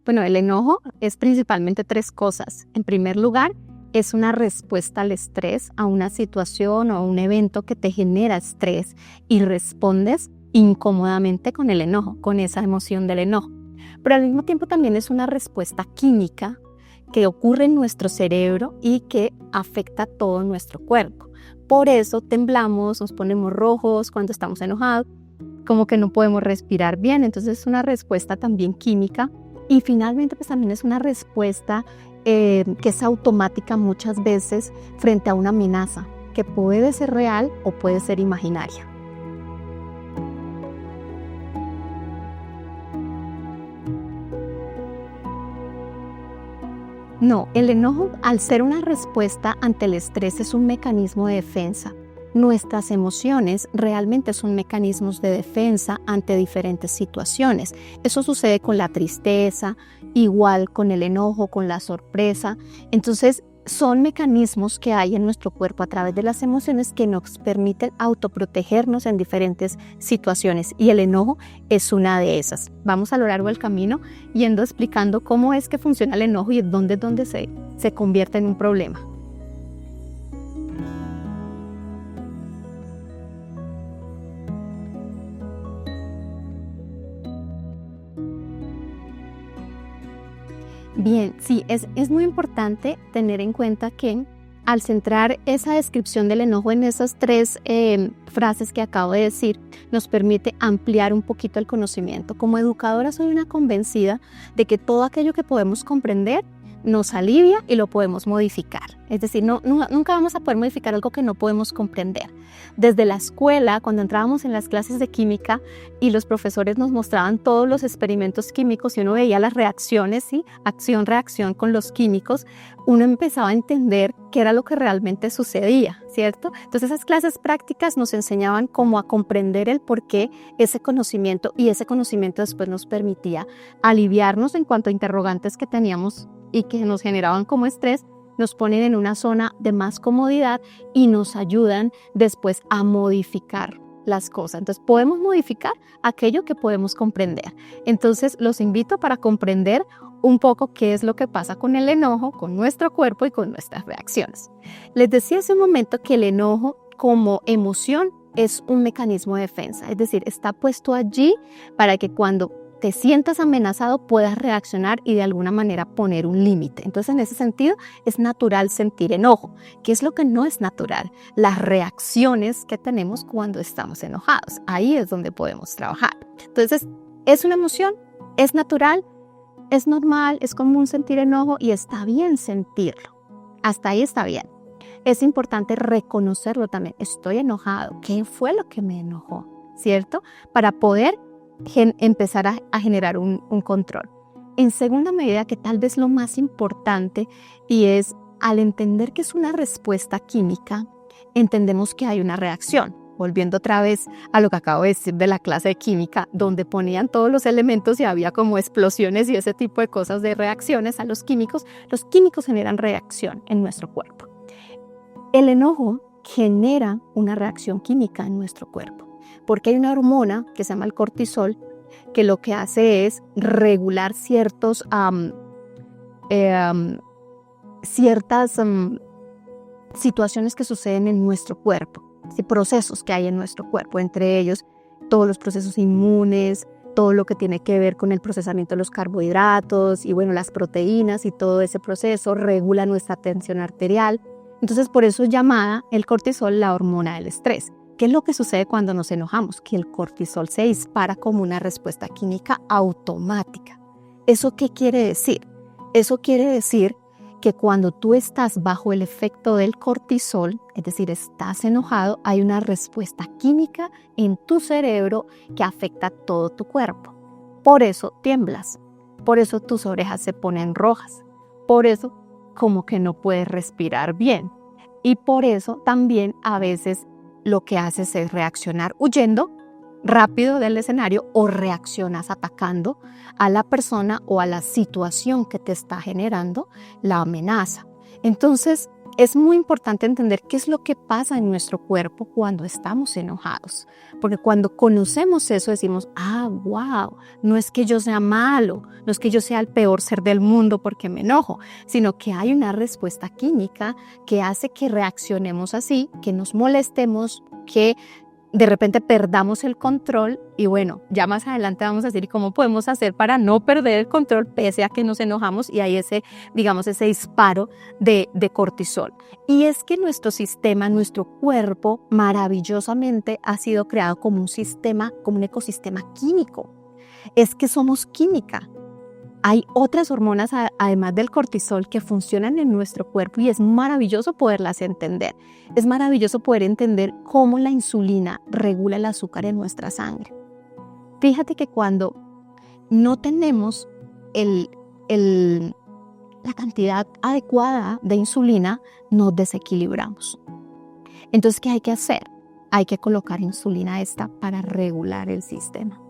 Bueno, el enojo es principalmente tres cosas. En primer lugar, es una respuesta al estrés, a una situación o a un evento que te genera estrés y respondes incómodamente con el enojo, con esa emoción del enojo. Pero al mismo tiempo también es una respuesta química que ocurre en nuestro cerebro y que afecta todo nuestro cuerpo. Por eso temblamos, nos ponemos rojos cuando estamos enojados, como que no podemos respirar bien. Entonces es una respuesta también química y finalmente pues también es una respuesta que es automática muchas veces frente a una amenaza que puede ser real o puede ser imaginaria. No, el enojo, al ser una respuesta ante el estrés, es un mecanismo de defensa. Nuestras emociones realmente son mecanismos de defensa ante diferentes situaciones. Eso sucede con la tristeza, igual con el enojo, con la sorpresa. Entonces, son mecanismos que hay en nuestro cuerpo a través de las emociones que nos permiten autoprotegernos en diferentes situaciones y el enojo es una de esas. Vamos a lo largo del camino yendo explicando cómo es que funciona el enojo y dónde se convierte en un problema. Bien, sí, es muy importante tener en cuenta que al centrar esa descripción del enojo en esas tres frases que acabo de decir, nos permite ampliar un poquito el conocimiento. Como educadora soy una convencida de que todo aquello que podemos comprender nos alivia y lo podemos modificar. Es decir, nunca vamos a poder modificar algo que no podemos comprender. Desde la escuela, cuando entrábamos en las clases de química y los profesores nos mostraban todos los experimentos químicos y uno veía las reacciones, ¿sí? Acción-reacción con los químicos, uno empezaba a entender qué era lo que realmente sucedía, ¿cierto? Entonces esas clases prácticas nos enseñaban cómo a comprender el porqué ese conocimiento y ese conocimiento después nos permitía aliviarnos en cuanto a interrogantes que teníamos y que nos generaban como estrés, nos ponen en una zona de más comodidad y nos ayudan después a modificar las cosas. Entonces podemos modificar aquello que podemos comprender. Entonces los invito para comprender un poco qué es lo que pasa con el enojo, con nuestro cuerpo y con nuestras reacciones. Les decía hace un momento que el enojo como emoción es un mecanismo de defensa, es decir, está puesto allí para que cuando te sientas amenazado puedas reaccionar y de alguna manera poner un límite. Entonces, en ese sentido, es natural sentir enojo. ¿Qué es lo que no es natural? Las reacciones que tenemos cuando estamos enojados. Ahí es donde podemos trabajar. Entonces, es una emoción, es natural, es normal, es común sentir enojo y está bien sentirlo. Hasta ahí está bien. Es importante reconocerlo también. Estoy enojado. ¿Qué fue lo que me enojó? ¿Cierto? Para poder empezar a generar un control. En segunda medida, que tal vez lo más importante, y es al entender que es una respuesta química, entendemos que hay una reacción. Volviendo otra vez a lo que acabo de decir de la clase de química, donde ponían todos los elementos y había como explosiones y ese tipo de cosas de reacciones a los químicos generan reacción en nuestro cuerpo. El enojo genera una reacción química en nuestro cuerpo. Porque hay una hormona que se llama el cortisol que lo que hace es regular ciertas situaciones que suceden en nuestro cuerpo, ¿sí? Procesos que hay en nuestro cuerpo, entre ellos todos los procesos inmunes, todo lo que tiene que ver con el procesamiento de los carbohidratos y bueno, las proteínas y todo ese proceso regula nuestra tensión arterial. Entonces por eso es llamada el cortisol la hormona del estrés. ¿Qué es lo que sucede cuando nos enojamos? Que el cortisol se dispara como una respuesta química automática. ¿Eso qué quiere decir? Eso quiere decir que cuando tú estás bajo el efecto del cortisol, es decir, estás enojado, hay una respuesta química en tu cerebro que afecta todo tu cuerpo. Por eso tiemblas, por eso tus orejas se ponen rojas, por eso como que no puedes respirar bien y por eso también a veces lo que haces es reaccionar huyendo rápido del escenario o reaccionas atacando a la persona o a la situación que te está generando la amenaza. Entonces, es muy importante entender qué es lo que pasa en nuestro cuerpo cuando estamos enojados. Porque cuando conocemos eso decimos, wow, no es que yo sea malo, no es que yo sea el peor ser del mundo porque me enojo, sino que hay una respuesta química que hace que reaccionemos así, que nos molestemos, que de repente perdamos el control. Y bueno, ya más adelante vamos a decir cómo podemos hacer para no perder el control pese a que nos enojamos, y hay ese disparo de cortisol. Y es que nuestro sistema, nuestro cuerpo maravillosamente ha sido creado como un sistema, como un ecosistema químico. Es que somos química. Hay otras hormonas, además del cortisol, que funcionan en nuestro cuerpo y es maravilloso poderlas entender. Es maravilloso poder entender cómo la insulina regula el azúcar en nuestra sangre. Fíjate que cuando no tenemos la cantidad adecuada de insulina, nos desequilibramos. Entonces, ¿qué hay que hacer? Hay que colocar insulina para regular el sistema.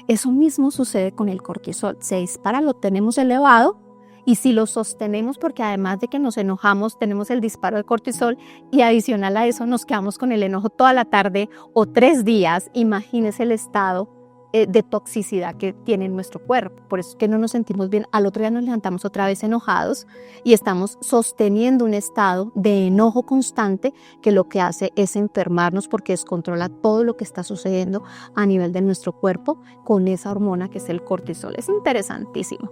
Eso mismo sucede con el cortisol. Se dispara, lo tenemos elevado, y si lo sostenemos, porque además de que nos enojamos, tenemos el disparo de cortisol, y adicional a eso nos quedamos con el enojo toda la tarde o 3 días, imagínese el estado de toxicidad que tiene nuestro cuerpo. Por eso es que no nos sentimos bien. Al otro día nos levantamos otra vez enojados y estamos sosteniendo un estado de enojo constante que lo que hace es enfermarnos, porque descontrola todo lo que está sucediendo a nivel de nuestro cuerpo con esa hormona que es el cortisol. Es interesantísimo.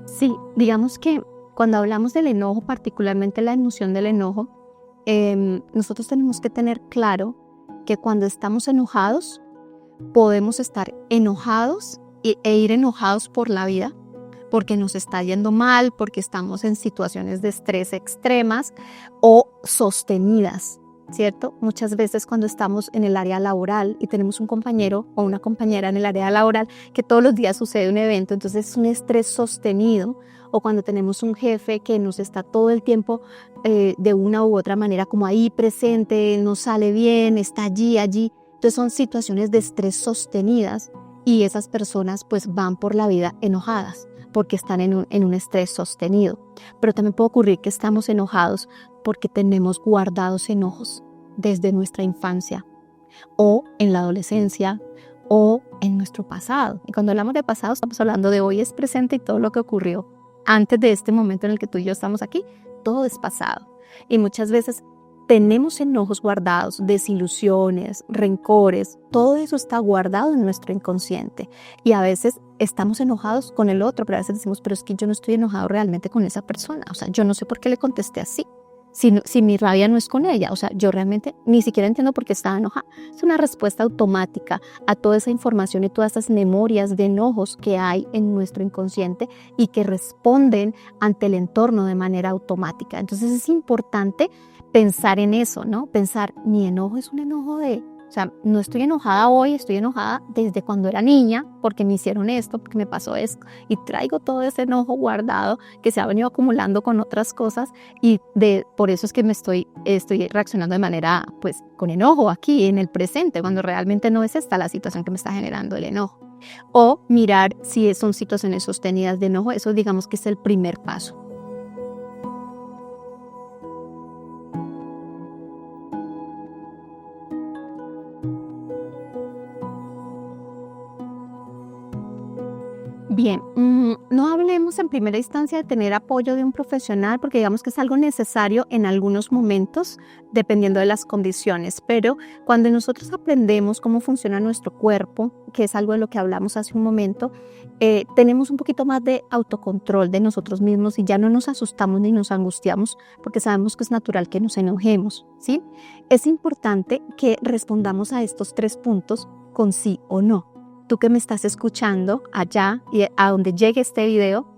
Sí, digamos que cuando hablamos del enojo, particularmente la emoción del enojo, nosotros tenemos que tener claro que cuando estamos enojados, podemos estar enojados e ir enojados por la vida, porque nos está yendo mal, porque estamos en situaciones de estrés extremas o sostenidas, ¿cierto? Muchas veces cuando estamos en el área laboral y tenemos un compañero o una compañera en el área laboral que todos los días sucede un evento, entonces es un estrés sostenido. O cuando tenemos un jefe que nos está todo el tiempo de una u otra manera como ahí presente, no sale bien, está allí. Entonces son situaciones de estrés sostenidas, y esas personas pues van por la vida enojadas porque están en un estrés sostenido. Pero también puede ocurrir que estamos enojados porque tenemos guardados enojos desde nuestra infancia o en la adolescencia o en nuestro pasado. Y cuando hablamos de pasado, estamos hablando de hoy es presente, y todo lo que ocurrió antes de este momento en el que tú y yo estamos aquí, todo es pasado. Y muchas veces tenemos enojos guardados, desilusiones, rencores, todo eso está guardado en nuestro inconsciente. Y a veces estamos enojados con el otro, pero a veces decimos, pero es que yo no estoy enojado realmente con esa persona. O sea, yo no sé por qué le contesté así. Si mi rabia no es con ella, o sea, yo realmente ni siquiera entiendo por qué estaba enojada. Es una respuesta automática a toda esa información y todas esas memorias de enojos que hay en nuestro inconsciente y que responden ante el entorno de manera automática. Entonces es importante pensar en eso, ¿no? Pensar, mi enojo es un enojo o sea, no estoy enojada hoy, estoy enojada desde cuando era niña porque me hicieron esto, porque me pasó esto, y traigo todo ese enojo guardado que se ha venido acumulando con otras cosas, y por eso es que estoy reaccionando de manera, pues, con enojo aquí en el presente, cuando realmente no es esta la situación que me está generando el enojo. O mirar si son situaciones sostenidas de enojo. Eso digamos que es el primer paso. Bien, no hablemos en primera instancia de tener apoyo de un profesional, porque digamos que es algo necesario en algunos momentos, dependiendo de las condiciones, pero cuando nosotros aprendemos cómo funciona nuestro cuerpo, que es algo de lo que hablamos hace un momento, tenemos un poquito más de autocontrol de nosotros mismos y ya no nos asustamos ni nos angustiamos, porque sabemos que es natural que nos enojemos, ¿sí? Es importante que respondamos a estos 3 puntos con sí o no. Tú que me estás escuchando allá y a donde llegue este video,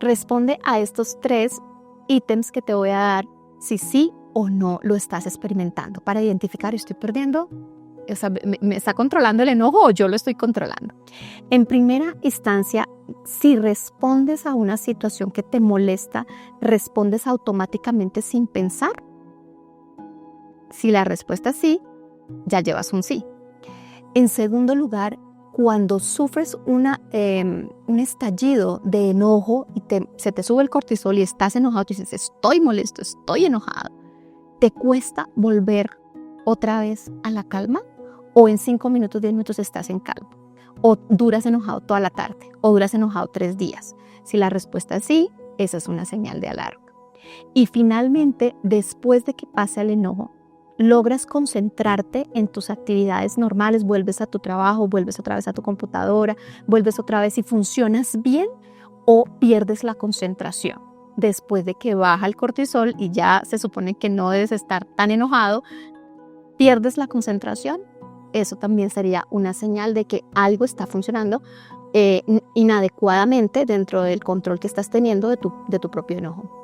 responde a estos 3 ítems que te voy a dar, si sí o no lo estás experimentando, para identificar, ¿estoy perdiendo? O sea, ¿me está controlando el enojo o yo lo estoy controlando? En primera instancia, si respondes a una situación que te molesta, respondes automáticamente sin pensar. Si la respuesta es sí, ya llevas un sí. En segundo lugar, cuando sufres un estallido de enojo y se te sube el cortisol y estás enojado, tú dices, estoy molesto, estoy enojado, ¿te cuesta volver otra vez a la calma? ¿O en 5 minutos, 10 minutos estás en calma? ¿O duras enojado toda la tarde? ¿O duras enojado 3 días? Si la respuesta es sí, esa es una señal de alarma. Y finalmente, después de que pase el enojo, logras concentrarte en tus actividades normales, vuelves a tu trabajo, vuelves otra vez a tu computadora, vuelves otra vez y funcionas bien, o pierdes la concentración. Después de que baja el cortisol y ya se supone que no debes estar tan enojado, pierdes la concentración. Eso también sería una señal de que algo está funcionando inadecuadamente dentro del control que estás teniendo de tu propio enojo.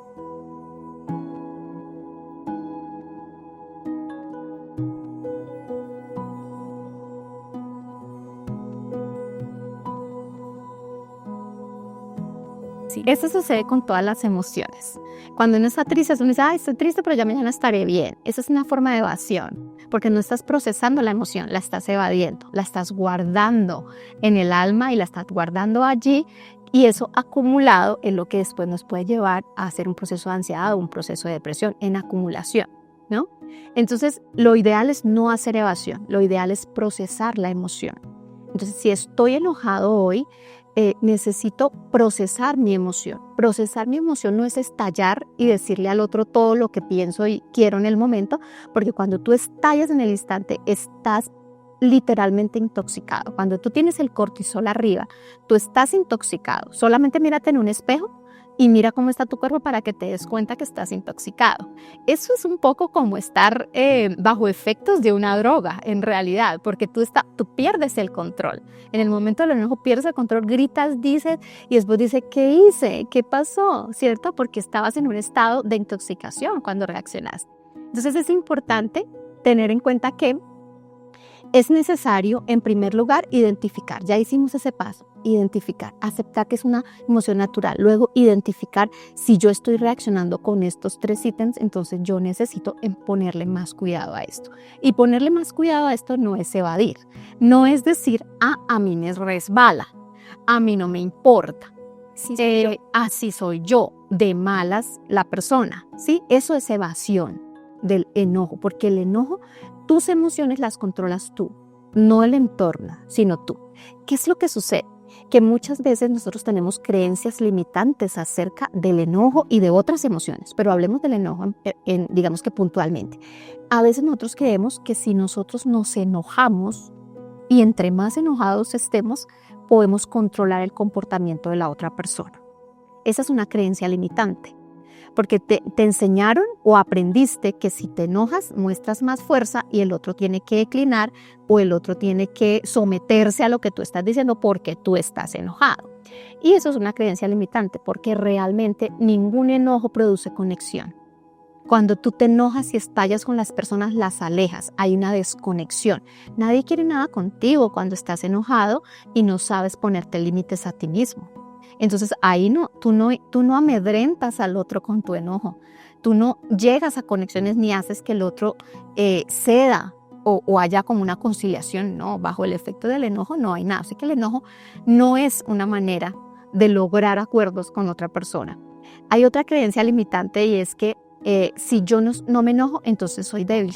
Sí, eso sucede con todas las emociones. Cuando uno está triste, uno dice, ay, estoy triste, pero ya mañana estaré bien. Esa es una forma de evasión, porque no estás procesando la emoción, la estás evadiendo, la estás guardando en el alma y la estás guardando allí, y eso acumulado es lo que después nos puede llevar a hacer un proceso de ansiedad o un proceso de depresión en acumulación, ¿no? Entonces, lo ideal es no hacer evasión, lo ideal es procesar la emoción. Entonces, si estoy enojado hoy, necesito procesar mi emoción. Procesar mi emoción no es estallar y decirle al otro todo lo que pienso y quiero en el momento, porque cuando tú estallas en el instante, estás literalmente intoxicado. Cuando tú tienes el cortisol arriba, tú estás intoxicado. Solamente mírate en un espejo y mira cómo está tu cuerpo para que te des cuenta que estás intoxicado. Eso es un poco como estar bajo efectos de una droga, en realidad, porque tú pierdes el control. En el momento del enojo pierdes el control, gritas, dices, y después dices, ¿qué hice? ¿Qué pasó? ¿Cierto? Porque estabas en un estado de intoxicación cuando reaccionaste. Entonces es importante tener en cuenta que es necesario, en primer lugar, identificar. Ya hicimos ese paso. Identificar, aceptar que es una emoción natural. Luego, identificar si yo estoy reaccionando con estos 3 ítems, entonces yo necesito ponerle más cuidado a esto. Y ponerle más cuidado a esto no es evadir. No es decir, a mí me resbala, a mí no me importa. Así soy yo, de malas la persona. ¿Sí? Eso es evasión del enojo, porque el enojo, tus emociones las controlas tú, no el entorno, sino tú. ¿Qué es lo que sucede? Que muchas veces nosotros tenemos creencias limitantes acerca del enojo y de otras emociones, pero hablemos del enojo digamos que puntualmente. A veces nosotros creemos que si nosotros nos enojamos y entre más enojados estemos, podemos controlar el comportamiento de la otra persona. Esa es una creencia limitante, porque te enseñaron o aprendiste que si te enojas muestras más fuerza y el otro tiene que declinar o el otro tiene que someterse a lo que tú estás diciendo porque tú estás enojado. Y eso es una creencia limitante, porque realmente ningún enojo produce conexión. Cuando tú te enojas y estallas con las personas, las alejas, hay una desconexión. Nadie quiere nada contigo cuando estás enojado y no sabes ponerte límites a ti mismo. Entonces ahí tú no amedrentas al otro con tu enojo, tú no llegas a conexiones ni haces que el otro ceda o haya como una conciliación. No, bajo el efecto del enojo no hay nada. Así que el enojo no es una manera de lograr acuerdos con otra persona. Hay otra creencia limitante, y es que si yo no me enojo, entonces soy débil,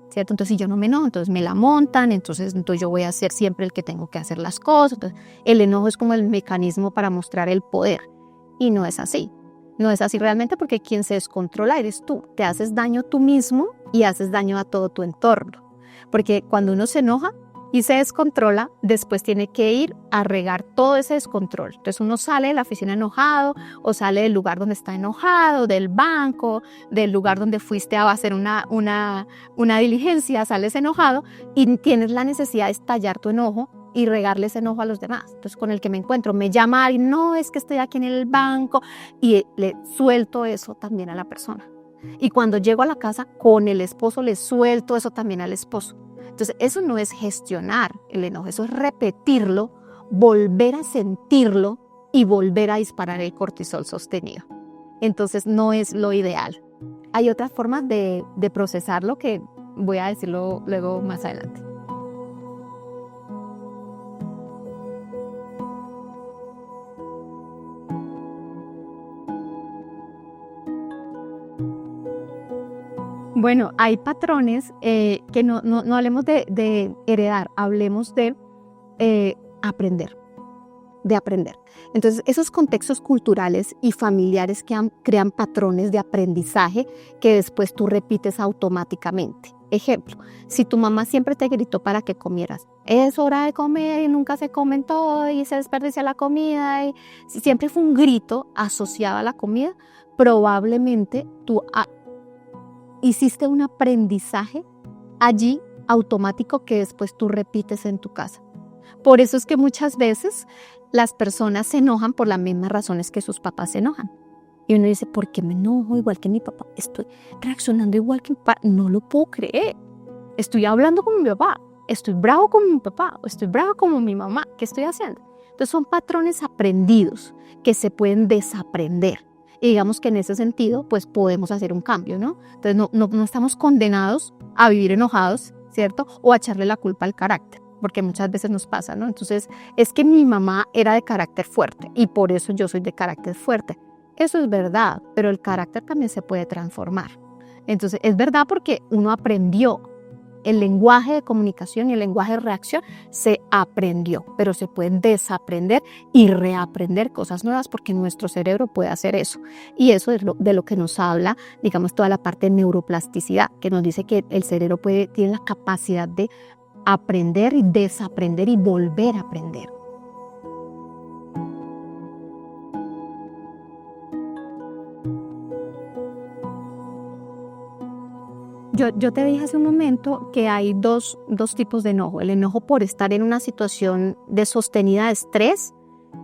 ¿cierto? Entonces, si yo no me enojo, entonces me la montan, entonces yo voy a ser siempre el que tengo que hacer las cosas. Entonces, el enojo es como el mecanismo para mostrar el poder, y no es así. No es así realmente, porque quien se descontrola eres tú. Te haces daño tú mismo y haces daño a todo tu entorno. Porque cuando uno se enoja y se descontrola, después tiene que ir a regar todo ese descontrol. Entonces uno sale de la oficina enojado, o sale del lugar donde está enojado, del banco, del lugar donde fuiste a hacer una diligencia, sales enojado y tienes la necesidad de estallar tu enojo y regarle ese enojo a los demás. Entonces, con el que me encuentro, me llama alguien, no, es que estoy aquí en el banco, y le suelto eso también a la persona. Y cuando llego a la casa con el esposo, le suelto eso también al esposo. Entonces, eso no es gestionar el enojo, eso es repetirlo, volver a sentirlo y volver a disparar el cortisol sostenido. Entonces, no es lo ideal. Hay otras formas de procesarlo que voy a decirlo luego más adelante. Bueno, hay patrones que no hablemos de heredar, hablemos de aprender, de aprender. Entonces, esos contextos culturales y familiares crean patrones de aprendizaje que después tú repites automáticamente. Ejemplo, si tu mamá siempre te gritó para que comieras, es hora de comer y nunca se comen todo y se desperdicia la comida, y si siempre fue un grito asociado a la comida, probablemente tú hiciste un aprendizaje allí automático que después tú repites en tu casa. Por eso es que muchas veces las personas se enojan por las mismas razones que sus papás se enojan. Y uno dice, ¿por qué me enojo igual que mi papá? Estoy reaccionando igual que mi papá. No lo puedo creer. Estoy hablando con mi papá. Estoy bravo con mi papá. O estoy brava como mi mamá. ¿Qué estoy haciendo? Entonces son patrones aprendidos que se pueden desaprender. Y digamos que en ese sentido, pues podemos hacer un cambio, ¿no? Entonces no estamos condenados a vivir enojados, ¿cierto? O a echarle la culpa al carácter, porque muchas veces nos pasa, ¿no? Entonces, es que mi mamá era de carácter fuerte y por eso yo soy de carácter fuerte. Eso es verdad, pero el carácter también se puede transformar. Entonces, es verdad porque uno aprendió. El lenguaje de comunicación y el lenguaje de reacción se aprendió, pero se pueden desaprender y reaprender cosas nuevas porque nuestro cerebro puede hacer eso. Y eso es de lo que nos habla, digamos, toda la parte de neuroplasticidad, que nos dice que el cerebro tiene la capacidad de aprender y desaprender y volver a aprender. Yo te dije hace un momento que hay dos tipos de enojo. El enojo por estar en una situación de sostenida de estrés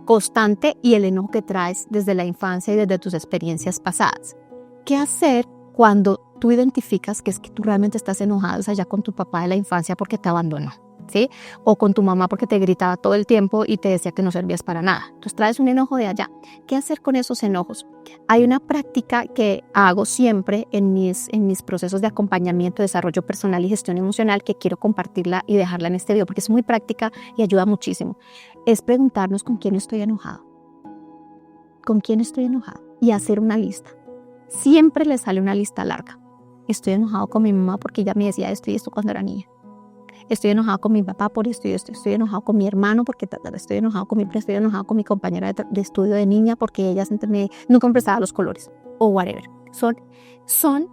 constante y el enojo que traes desde la infancia y desde tus experiencias pasadas. ¿Qué hacer cuando tú identificas que es que tú realmente estás enojado allá con tu papá de la infancia porque te abandonó? ¿Sí? O con tu mamá porque te gritaba todo el tiempo y te decía que no servías para nada. Entonces traes un enojo de allá. ¿Qué hacer con esos enojos? Hay una práctica que hago siempre en mis procesos de acompañamiento, desarrollo personal y gestión emocional, que quiero compartirla y dejarla en este video porque es muy práctica y ayuda muchísimo. Es preguntarnos con quién estoy enojado. ¿Con quién estoy enojado? Y hacer una lista. Siempre le sale una lista larga. Estoy enojado con mi mamá porque ella me decía esto y esto cuando era niña. Estoy enojado con mi papá por esto y esto. Estoy enojado con mi hermano porque estoy enojado con estoy enojado con mi compañera de estudio de niña porque ella nunca me prestaba los colores o whatever. Son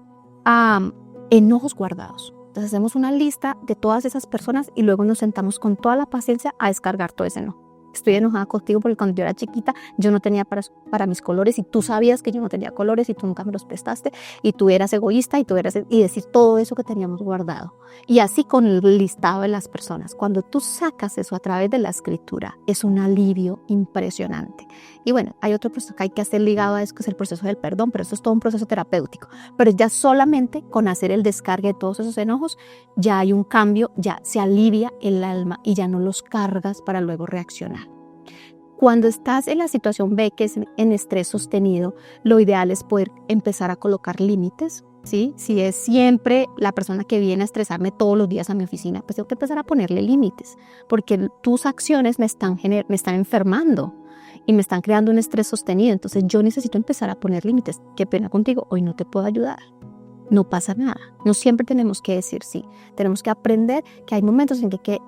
enojos guardados. Entonces hacemos una lista de todas esas personas y luego nos sentamos con toda la paciencia a descargar todo ese enojo. Estoy enojada contigo porque cuando yo era chiquita yo no tenía para mis colores y tú sabías que yo no tenía colores y tú nunca me los prestaste y tú eras egoísta y decir todo eso que teníamos guardado. Y así con el listado de las personas. Cuando tú sacas eso a través de la escritura es un alivio impresionante. Y bueno, hay otro proceso que hay que hacer ligado a eso, que es el proceso del perdón, pero eso es todo un proceso terapéutico. Pero ya solamente con hacer el descargue de todos esos enojos ya hay un cambio, ya se alivia el alma y ya no los cargas para luego reaccionar. Cuando estás en la situación B, que es en estrés sostenido, lo ideal es poder empezar a colocar límites, ¿sí? Si es siempre la persona que viene a estresarme todos los días a mi oficina, pues tengo que empezar a ponerle límites, porque tus acciones me están enfermando y me están creando un estrés sostenido. Entonces yo necesito empezar a poner límites. Qué pena contigo, hoy no te puedo ayudar. No pasa nada. No siempre tenemos que decir sí. Tenemos que aprender que hay momentos en que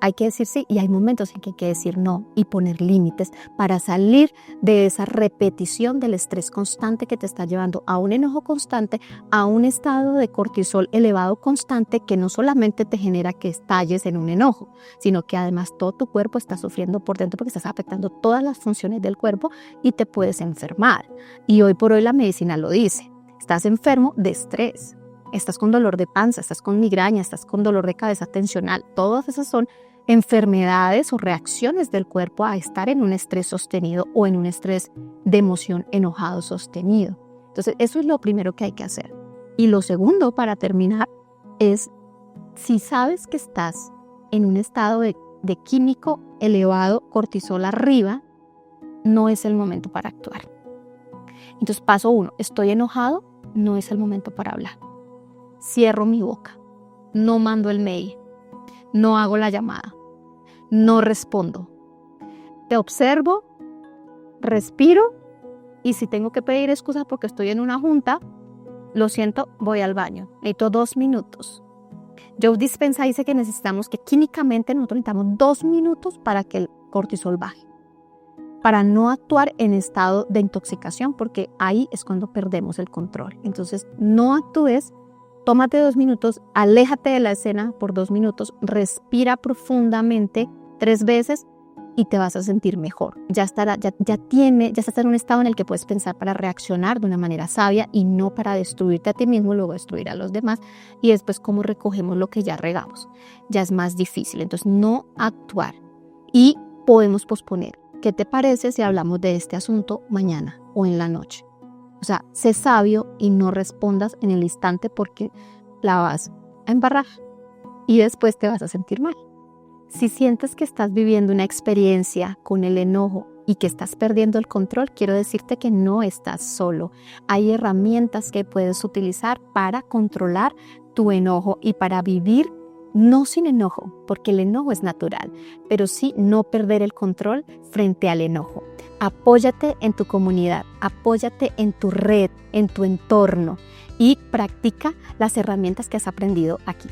hay que decir sí y hay momentos en que hay que decir no y poner límites para salir de esa repetición del estrés constante que te está llevando a un enojo constante, a un estado de cortisol elevado constante que no solamente te genera que estalles en un enojo, sino que además todo tu cuerpo está sufriendo por dentro porque estás afectando todas las funciones del cuerpo y te puedes enfermar. Y hoy por hoy la medicina lo dice. Estás enfermo de estrés, estás con dolor de panza, estás con migraña, estás con dolor de cabeza tensional. Todas esas son enfermedades o reacciones del cuerpo a estar en un estrés sostenido o en un estrés de emoción enojado sostenido. Entonces, eso es lo primero que hay que hacer. Y lo segundo, para terminar, es si sabes que estás en un estado de químico elevado, cortisol arriba, no es el momento para actuar. Entonces, paso 1, estoy enojado, no es el momento para hablar. Cierro mi boca. no mando el mail, no hago la llamada, no respondo. Te observo, respiro y si tengo que pedir excusas porque estoy en una junta, lo siento, voy al baño. Necesito 2 minutos. Joe Dispenza dice que químicamente nosotros necesitamos 2 minutos para que el cortisol baje, para no actuar en estado de intoxicación, porque ahí es cuando perdemos el control. Entonces, no actúes, tómate 2 minutos, aléjate de la escena por 2 minutos, respira profundamente 3 veces y te vas a sentir mejor. Ya estás en un estado en el que puedes pensar para reaccionar de una manera sabia y no para destruirte a ti mismo y luego destruir a los demás. Y después, ¿cómo recogemos lo que ya regamos? Ya es más difícil. Entonces, no actuar y podemos posponer. ¿Qué te parece si hablamos de este asunto mañana o en la noche? O sea, sé sabio y no respondas en el instante porque la vas a embarrar y después te vas a sentir mal. Si sientes que estás viviendo una experiencia con el enojo y que estás perdiendo el control, quiero decirte que no estás solo. Hay herramientas que puedes utilizar para controlar tu enojo y para vivir no sin enojo, porque el enojo es natural, pero sí no perder el control frente al enojo. Apóyate en tu comunidad, apóyate en tu red, en tu entorno y practica las herramientas que has aprendido aquí.